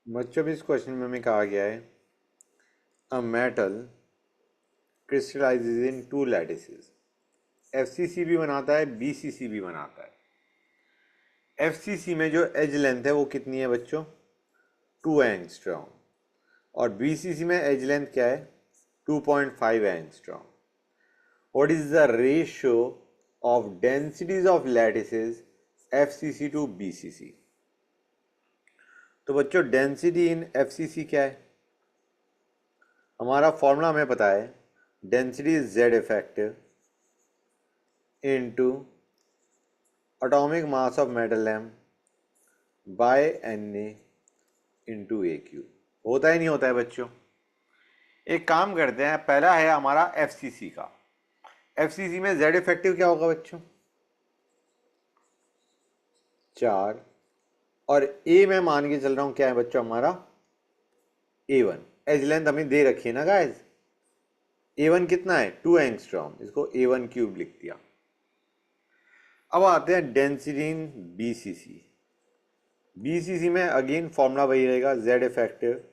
बच्चों भी इस क्वेश्चन में हमें कहा गया है a metal crystallizes in two lattices. FCC भी बनाता है, बीसीसी भी बनाता है। एफसीसी में जो एज लेंथ है वो कितनी है बच्चों? 2 एंगस्ट्रॉम। और बीसीसी में एज लेंथ क्या है? 2.5 angstrom. What is the ratio of densities of lattices FCC to BCC? तो बच्चों डेंसिटी इन एफसीसी क्या है? हमारा फॉर्मूला हमें पता है, density is Z effective into atomic mass of metal M by N A into a cube. होता ही नहीं होता है बच्चों। एक काम करते हैं, पहला है हमारा एफसीसी का। एफसीसी में जेड इफेक्टिव क्या होगा बच्चों? 4। और ए में मान के चल रहा हूं क्या है बच्चों हमारा? A1। एज लेंथ हमें दे रखी है ना गाइस। A1 कितना है? 2 एंगस्ट्रॉम। इसको A1 क्यूब लिख दिया। अब आते हैं डेंसिटी इन बीसीसी। बीसीसी में अगेन फॉर्मूला वही रहेगा, Z effective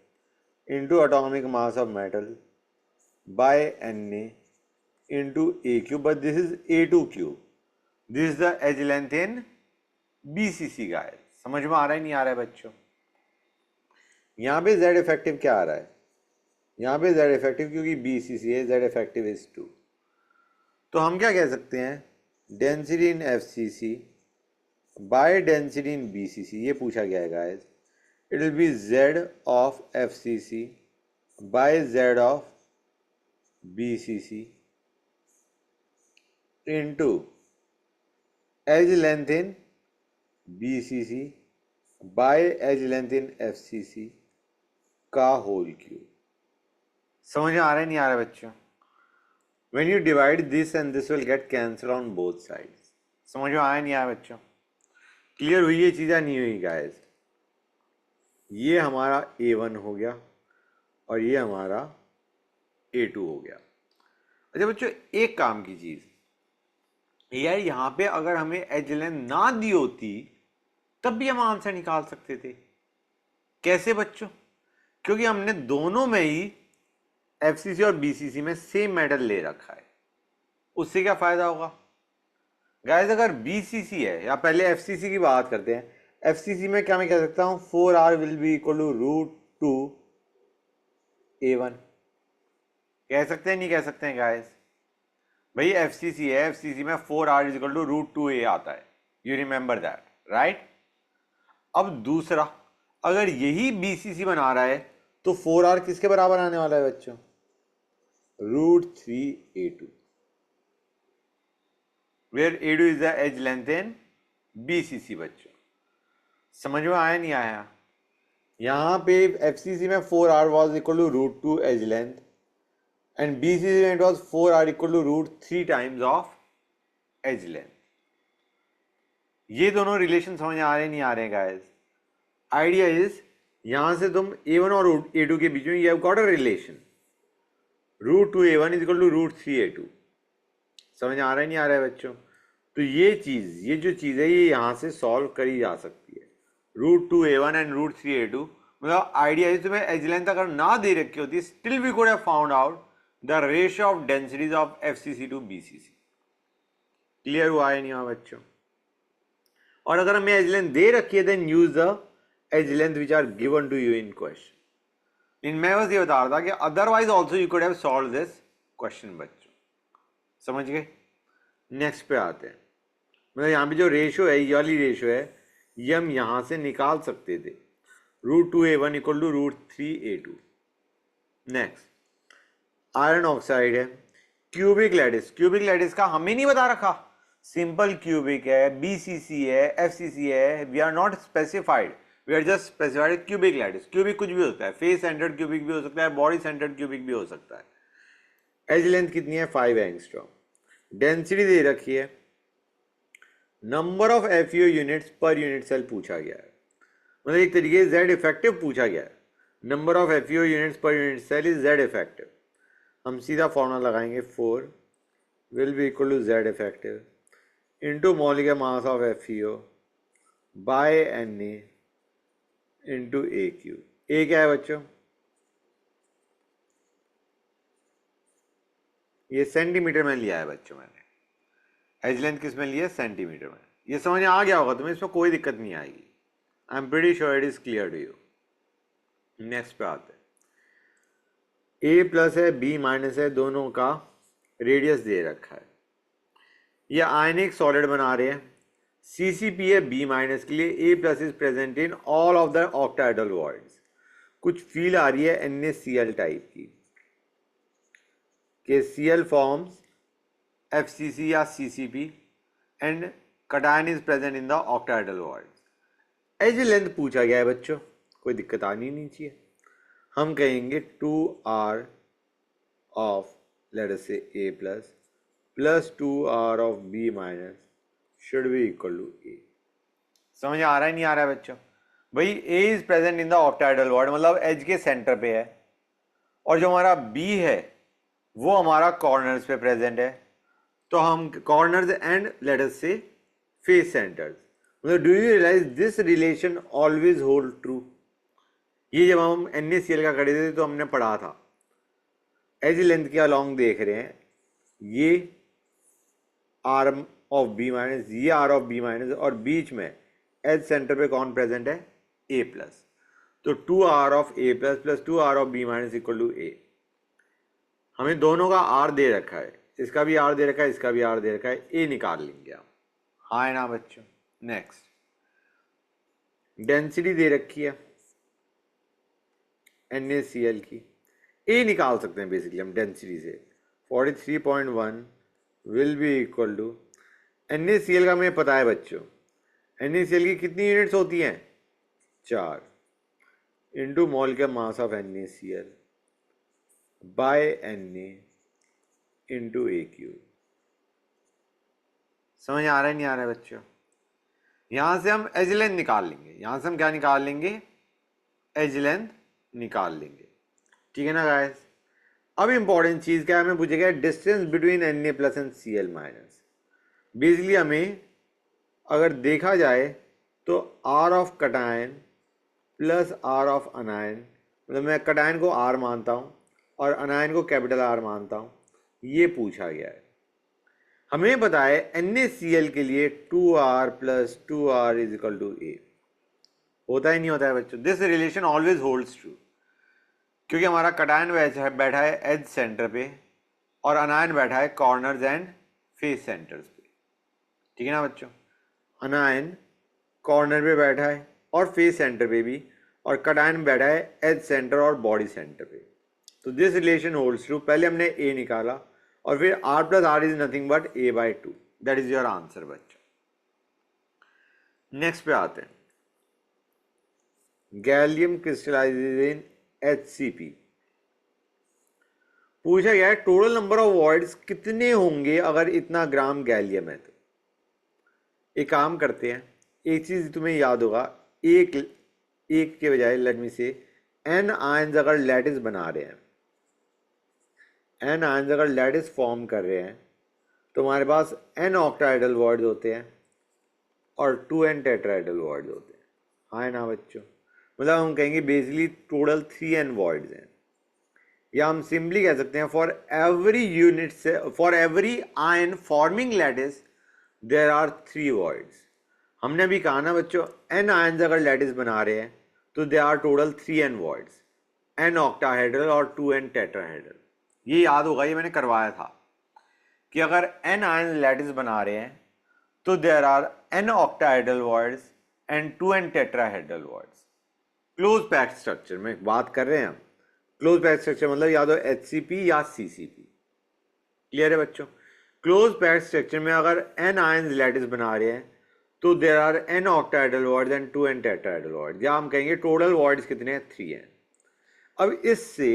into atomic mass of metal by N A into a cube, but this is A2 cube. This is the edge length in BCC guys. समझ में आ रहा है नहीं आ रहा है बच्चों? यहां पे जेड इफेक्टिव क्या आ रहा है? यहाँ पे जेड इफेक्टिव, क्योंकि बीसीसी है, जेड इफेक्टिव इज 2। तो हम क्या कह सकते हैं? Density in FCC by density in BCC, ये पूछा गया है guys. It will be Z of FCC by Z of BCC into edge length in BCC by edge length in FCC का होल क्यूब। समझ में आ रहा है नहीं आ रहा है बच्चों? When you divide this and this will get cancelled on both sides. समझ में आया नहीं आया बच्चों? क्लियर हुई ये चीज़ें नहीं हुई गाइस? ये हमारा A1 हो गया और ये हमारा A2 हो गया। अच्छा बच्चों, एक काम की चीज़ यार, यहाँ पे अगर हमें एज लेंथ ना दी होती तब भी हम आंसर निकाल सकते थे। कैसे बच्चों? क्योंकि हमने दोनों में ही एफसीसी और बीसीसी में सेम मेटल ले रखा है। उससे क्या फायदा होगा गाइस? अगर बीसीसी है, या पहले एफसीसी की बात करते हैं। एफसीसी में क्या मैं कह सकता हूं? 4R will be equal to √2 A1। कह सकते हैं नहीं कह सकते हैं गाइस? भाई एफसीसी है, एफसीसी में 4R is equal to √2 A आता है। You remember that, right? अब दूसरा, अगर यही बीसीसी बना रहा है तो 4R किसके बराबर आने वाला है बच्चों? √3 A2, where A2 is the edge length in BCC बच्चों। समझ में आया नहीं आया? यहाँ पे FCC में 4R was equal to √2 edge length and BCC में it was 4R equal to √3 times of edge length। ये दोनों रिलेशन समझ आ रहे नहीं आ रहे गाइस? आइडिया इज, यहां से तुम A1 और A2 के बीच में you have got a relation, √2 A1 is equal to √3 A2। समझ आ रहा है नहीं आ रहा है बच्चों? तो ये जो चीज़ है ये यहाँ से सॉल्व करी जा सकती है। √2 A1 एंड √3 A2, मतलब आइडिया है तुम्हें एज लेंथ अगर ना दे रखी होती, still we could have found out the ratio of densities of FCC to BCC. Clear हुआ है नहीं हुआ बच्चों? और अगर हमें एज लेंथ दे रखी है then use the edge length which are given to you in question. इन मैं बस ये बता रहा था कि otherwise also you could have solve this question बच्चों। समझ गए? नेक्स्ट पे आते हैं। मतलब यहाँ पे जो रेशियो है, ये वाली रेशियो है, ये हम यहाँ से निकाल सकते थे, √2 A1 equal to √3 A2। Next, iron oxide है, क्यूबिक लैटिस। क्यूबिक लैटिस का हमें नहीं बता रखा, सिंपल क्यूबिक है, बीसीसी है, एफसीसी है, we are not specified, we are just specified cubic lattice. Cubic कुछ भी होता है, फेस सेंटर्ड क्यूबिक भी हो सकता है, बॉडी सेंटर्ड क्यूबिक भी हो सकता है। एज लेंथ कितनी है? 5 एंगस्ट्रॉम। डेंसिटी दे रखी है, number of FEO units per unit cell पूछा गया है, मतलब एक तरीके से जेड इफेक्टिव पूछा गया है। Number of FEO units per unit cell is Z effective. हम सीधा फॉर्मूला लगाएंगे, 4 will be equal to Z effective into molecular mass of FeO by N A into a cube. A क्या है बच्चों, ये सेंटीमीटर में लिया है बच्चों मैंने, एज लेंथ किस में लिया है, सेंटीमीटर में। ये समझ में आ गया होगा तुम्हें, इसमें कोई दिक्कत नहीं आएगी। I am pretty sure it is clear to you. Next पे आते हैं, ए प्लस है बी माइनस है, दोनों का रेडियस दे रखा है। ये आयनिक सॉलिड बना रहे हैं, सीसीपी है बी माइनस के लिए, A plus is present in all of the octahedral voids. कुछ फील आ रही है NaCl टाइप की, कि Cl फॉर्म्स FCC या CCP and cation is present in the octahedral voids. Edge length पूछा गया है बच्चों, कोई दिक्कत आनी नहीं चाहिए। हम कहेंगे 2r of late us say A plus plus 2r of B minus should be equal to A। समझ आ रहा है नहीं आ रहा है बच्चों? भाई A is present in the octahedral void, मतलब एज के सेंटर पे है, और जो हमारा B है वो हमारा कॉर्नर्स पे प्रेजेंट है। तो हम corners and let us say face centres, मतलब do you realise this relation always hold true. ये जब हम NaCl का खड़े थे तो हमने पढ़ा था, एज लेंथ के अलॉन्ग देख रहे हैं, ये आर्म ऑफ बी माइनस, ये आर ऑफ बी माइनस, और बीच में एज सेंटर पे कौन प्रेजेंट है, ए प्लस। तो 2r of A plus plus 2r of B minus equal to A. हमें दोनों का r दे रखा है, इसका भी r दे रखा है, इसका भी r दे रखा है, ए निकाल लेंगे आप। हाँ है ना बच्चों? नेक्स्ट, डेंसिटी दे रखी है NaCl की, ए निकाल सकते हैं बेसिकली हम डेंसिटी से। 43.1 will be equal to, NaCl का हमें पता है बच्चों, NaCl की कितनी यूनिट्स होती हैं, 4 इंटू मोल के mass of NaCl by Na into a cube. समझ आ रहा है नहीं आ रहा है बच्चों? यहां से हम एज लेंथ निकाल लेंगे, यहां से हम क्या निकाल लेंगे, एज लेंथ निकाल लेंगे, ठीक है ना गाइस। अब इंपॉर्टेंट चीज क्या है, हमें पूछेगा distance between Na plus and Cl minus. Basically हमें अगर देखा जाए तो R of cation plus R of अनायन, मतलब मैं कटायन को R मानता हूं और अनायन को कैपिटल R मानता हूं, ये पूछा गया है। हमें पता है NaCl के लिए 2r plus 2r is equal to A। होता ही नहीं होता है बच्चों, this relation always holds true, क्योंकि हमारा कटायन बैठा है एज सेंटर पे और अनायन बैठा है कॉर्नर्स एंड फेस सेंटर्स पे, ठीक है ना बच्चों। अनायन कॉर्नर पे बैठा है और फेस सेंटर पे भी, और कटायन बैठा है एज सेंटर और बॉडी सेंटर पे। तो दिस रिलेशन होल्ड्स ट्रू। पहले हमने ए निकाला और फिर r plus R is nothing but a/2, that is your answer बच्चों। नेक्स्ट पे आते हैं, गैलियम क्रिस्टलाइजेज इन HCP। पूछा गया है टोटल नंबर ऑफ वॉइड्स कितने होंगे अगर इतना ग्राम गैलियम है। तो एक काम करते हैं, एक चीज तुम्हें याद होगा, एक के बजाय लेट मी से n आयंस अगर लैटिस बना रहे हैं, n आयंस अगर लैटिस फॉर्म कर रहे हैं, तो हमारे पास n ऑक्टाहेड्रल वॉइड्स होते हैं और 2n टेट्राहेड्रल वॉइड्स होते हैं। हाँ ना बच्चों, मतलब हम कहेंगे बेसिकली टोटल 3n वॉइड्स हैं, या हम सिंपली कह सकते हैं for every unit say, for every ion forming lattice there are 3 voids. हमने अभी कहा ना बच्चों, n आयंस अगर लैटिस बना रहे हैं तो they are total 3n voids, n octahedral और 2n टेट्राहेड्रल। ये याद होगा, ये मैंने करवाया था कि अगर n आयंस लैटिस बना रहे हैं तो there are n octahedral voids and 2n tetrahedral voids. Close packed structure में बात कर रहे हैं हम, क्लोज पैक्ड स्ट्रक्चर मतलब या तो HCP या CCP। क्लियर है बच्चों? क्लोज पैक्ड स्ट्रक्चर में अगर n आयंस लैटिस बना रहे हैं तो there are n octahedral voids and 2n tetrahedral voids, या हम कहेंगे टोटल वॉइड्स कितने हैं, 3 हैं। अब इससे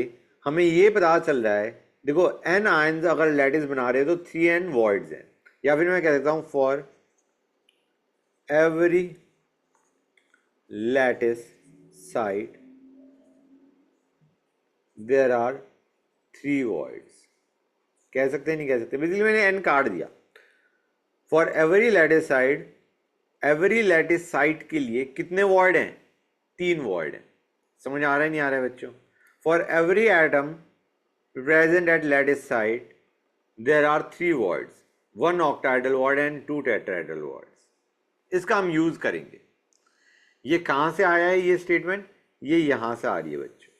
हमें ये पता चल रहा है, देखो n आयंस अगर लैटिस बना रहे हैं तो 3n वॉइड्स हैं, या फिर मैं कह सकता हूं for every lattice site there are 3 voids. कह सकते नहीं कह सकते, बेसिकली मैंने n काट दिया। For every lattice side, every lattice side के लिए कितने वॉइड हैं, 3 वॉइड हैं। समझ आ रहा है नहीं आ रहा है बच्चों? For every atom present at lattice site there are 3 voids, 1 octahedral void and 2 tetrahedral voids. इसका हम यूज करेंगे. ये कहां से आया है ये स्टेटमेंट? ये यहां से आ रही है बच्चों.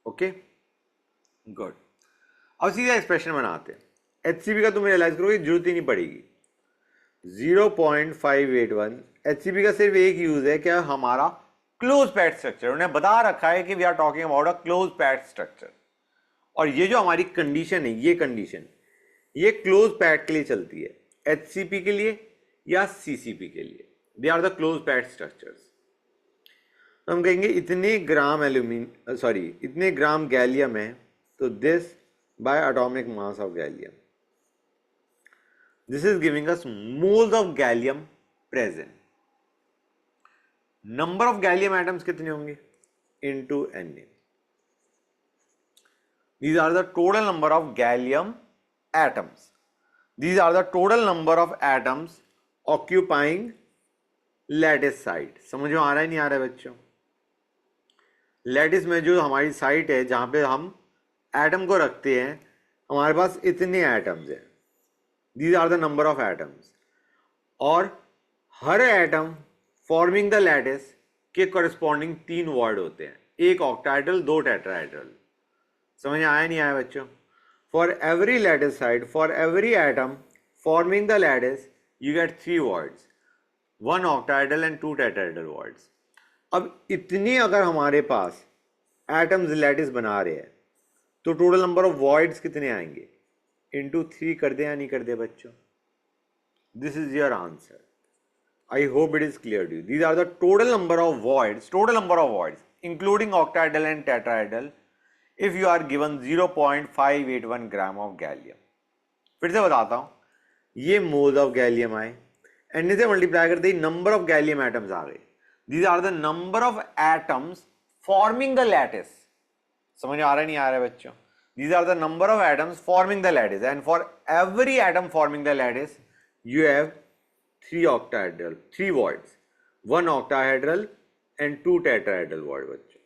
Okay good. अब सीधा एक्सप्रेशन बनाते हैं. एचसीबी का तुम रियलाइज करोगे जरूरत ही नहीं पड़ेगी. 0.581 एचसीबी का सिर्फ एक यूज है क्या? हमारा क्लोज पैड स्ट्रक्चर. उन्हें बता रखा है कि we are talking about a close packed structure. और ये जो हमारी कंडीशन है, ये कंडीशन ये क्लोज पैड के लिए चलती है, एचसीपी के लिए या सीसीपी के लिए. They are the close packed structures. तो हम कहेंगे इतने ग्राम इतने ग्राम गैलियम है, तो this by atomic mass of gallium. This is giving us moles of gallium present. Number of gallium atoms कितने होंगे? Into Na. These are the total number of gallium atoms. These are the total number of atoms occupying lattice site. समझ में आ रहा है नहीं आ रहा है बच्चों? लैटिस में जो हमारी साइट है जहां पे हम एटम को रखते हैं, हमारे पास इतने एटम्स हैं. These are the number of atoms. और हर एटम फॉर्मिंग द लैटिस के कॉरेस्पॉन्डिंग 3 वर्ड होते हैं. एक ऑक्टाहेड्रल, 2 टेट्राहेड्रल. समझ आया नहीं आया बच्चों? For every lattice side, for every atom forming the lattice you gate 3 words, 1 octahedral and 2 tetrahedral words. अब इतने अगर हमारे पास एटम्स लैटिस बना रहे हैं, तो टोटल नंबर ऑफ वॉइड्स कितने आएंगे? इनटू 3 कर दे या नहीं कर दे बच्चों? This is your answer. I hope it is clear to you. These are the total number of voids, including octahedral and tetrahedral, if you are given 0.581 gram of gallium. फिर से बताता हूँ, ये मोल्स ऑफ गैलियम आए, N से multiply करते ही number of gallium atoms आ गए. These are the number of atoms forming the lattice. समझ आ रहा है नहीं आ रहा है बच्चों? These are the number of atoms forming the lattice, and for every atom forming the lattice, you have 3 octahedral, 3 voids, 1 octahedral and 2 tetrahedral void. बच्चों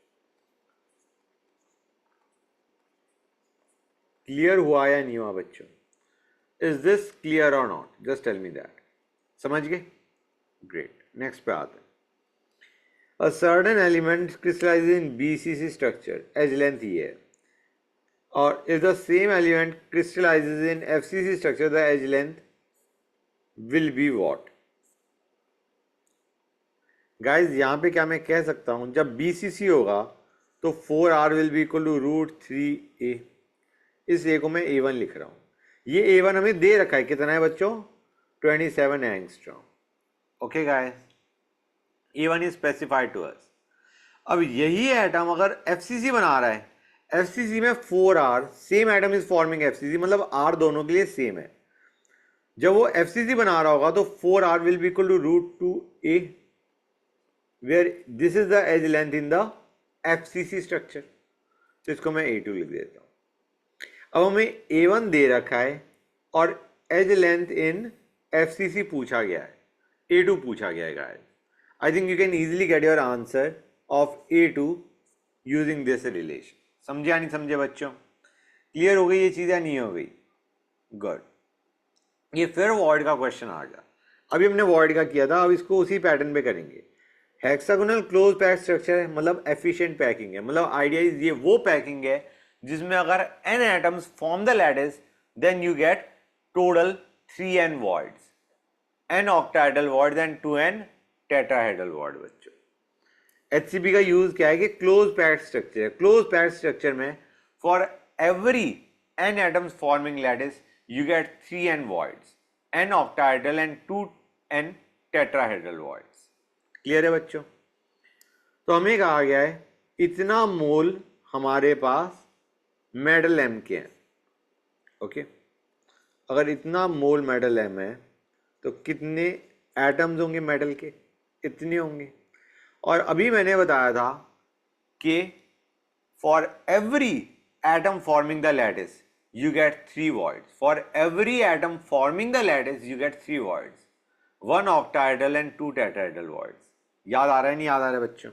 clear हुआ या नहीं हुआ बच्चों? इज दिस क्लियर और not? Just tell me that. समझ गए? Great. Next पे आते हैं. A certain element crystallizes in BCC structure, edge length E है, और if the same element crystallizes in FCC structure, the edge length will be what? Guys यहां पे क्या मैं कह सकता हूं, जब BCC होगा तो 4R will be equal to √3a. इस a को मैं A1 लिख रहा हूं. ये A1 हमें दे रखा है, कितना है बच्चों? 27 angstrom. Okay guys, A1 is specified to us. अब यही एटम अगर FCC बना रहा है, FCC में 4R, same atom is forming FCC, मतलब R दोनों के लिए सेम है. जब वो FCC बना रहा होगा तो 4R will be equal to √2a, where this is the edge length in the FCC structure. तो इसको मैं A2 लिख देता हूं. अब हमें A1 दे रखा है और edge length in FCC पूछा गया है, A2 पूछा गया है guys. I think you can easily get your answer of A2 using this relation. समझे या नहीं समझे बच्चों? क्लियर हो गई ये चीज़ या नहीं हो गई? गुड. ये फिर वॉइड का क्वेश्चन आ गया. अभी हमने वॉइड का किया था, अब इसको उसी पैटर्न पे करेंगे. हेक्सागोनल क्लोज पैक स्ट्रक्चर है, मतलब एफिशिएंट पैकिंग है. मतलब आइडिया ये वो पैकिंग है जिसमें अगर n atoms form the lattice, then you get total 3n voids, n octahedral voids and 2n tetrahedral void. बच्चों HCP का यूज क्या है कि क्लोज पैक स्ट्रक्चर है. क्लोज पैक स्ट्रक्चर में for every n atoms forming lattice you get 3n voids, n octahedral and 2n tetrahedral voids. Clear है बच्चों? तो हमें कहा गया है इतना मोल हमारे पास मेटल M के हैं. ओके, अगर इतना मोल मेटल M है तो कितने एटम्स होंगे मेटल के? इतने होंगे. और अभी मैंने बताया था कि for every atom forming the lattice you gate 3 voids. For every atom forming the lattice you gate 3 voids, 1 octahedral and 2 tetrahedral voids. याद आ रहा है नहीं याद आ रहा है बच्चों?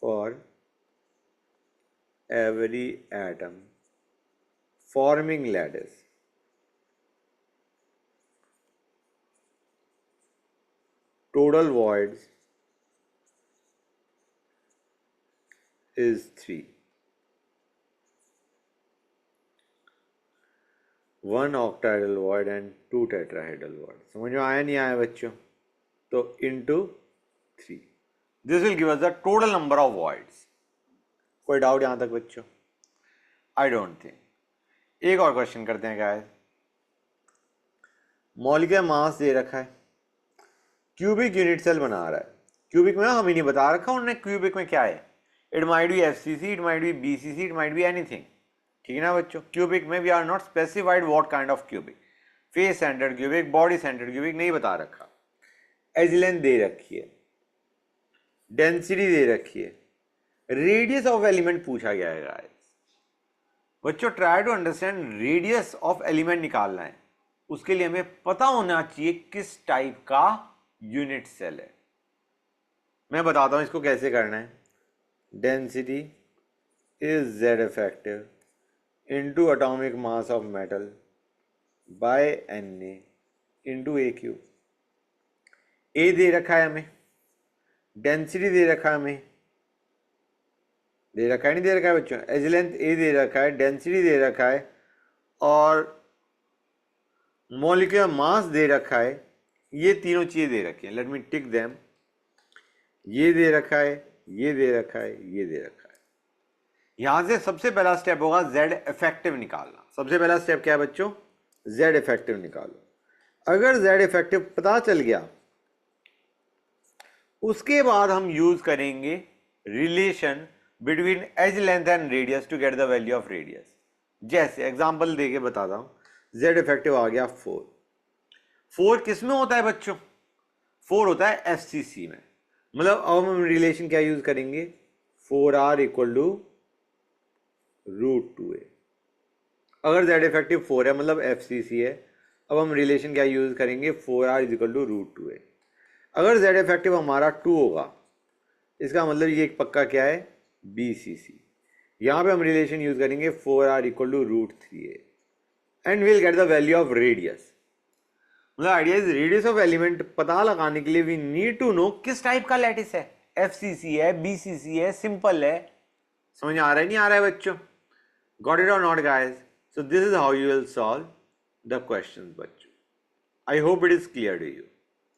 for every atom forming lattice. Total voids is 3. 1 octahedral void and 2 tetrahedral void. समझ में आया नहीं आया बच्चों? तो into 3. This will give us the total number of voids. कोई डाउट यहाँ तक बच्चों? I don't think. एक और क्वेश्चन करते हैं गाइस. मॉलिक्यूलर मास दे रखा है, क्यूबिक यूनिट सेल बना रहा है. क्यूबिक में हमें नहीं बता रखा उन्होंने क्यूबिक में क्या है. It might be FCC, it might be BCC, it might be anything. ठीक है ना बच्चों? क्यूबिक में we are not specified what kind of cubic. Face centred cubic, body centred cubic नहीं बता रखा. एज लेंथ दे रखी है, डेंसिटी दे रखी है, रेडियस ऑफ एलिमेंट पूछा गया है गाइस. बच्चों try to understand. Radius of element निकालना है, उसके लिए हमें पता होना चाहिए किस टाइप का यूनिट सेल है. मैं बताता हूं इसको कैसे करना है. Density is Z effective into atomic mass of metal by Na into AQ. A दे रखा है हमें, डेंसिटी दे रखा है हमें, दे रखा है नहीं दे रखा है बच्चों. एज लेंथ A दे रखा है, डेंसिटी दे रखा है और मॉलिक्यूलर मास दे रखा है. ये तीनों चीजें दे रखी हैं. लेट मी टिक देम. ये दे रखा है, ये दे रखा है, ये दे रखा है. यहां से सबसे पहला स्टेप होगा Z इफेक्टिव निकालना. सबसे पहला स्टेप क्या है बच्चों? Z इफेक्टिव निकालो. अगर Z इफेक्टिव पता चल गया, उसके बाद हम यूज करेंगे relation between edge length and radius to get the value of radius. जैसे एग्जांपल देके बताता हूं. Z इफेक्टिव आ गया 4. 4 किस में होता है बच्चों? 4 होता है FCC में. मतलब अब हम रिलेशन क्या यूज करेंगे? 4R equal to √2a. अगर Z इफेक्टिव 4 है मतलब FCC है. अब हम रिलेशन क्या यूज करेंगे? 4R is equal to √2a. अगर Z इफेक्टिव हमारा 2 होगा, इसका मतलब ये एक पक्का क्या है? BCC. यहां पे हम रिलेशन यूज करेंगे 4R equal to √3a and will get the value of radius. मतलब idea is radius of element पता लगाने के लिए वी नीड टू नो किस टाइप का लैटिस है. FCC है, BCC है, सिंपल है. समझ आ रहा है नहीं आ रहा है बच्चों? Got it or not guys? So this is how you will solve the questions बच्चों. I hope it is clear to you.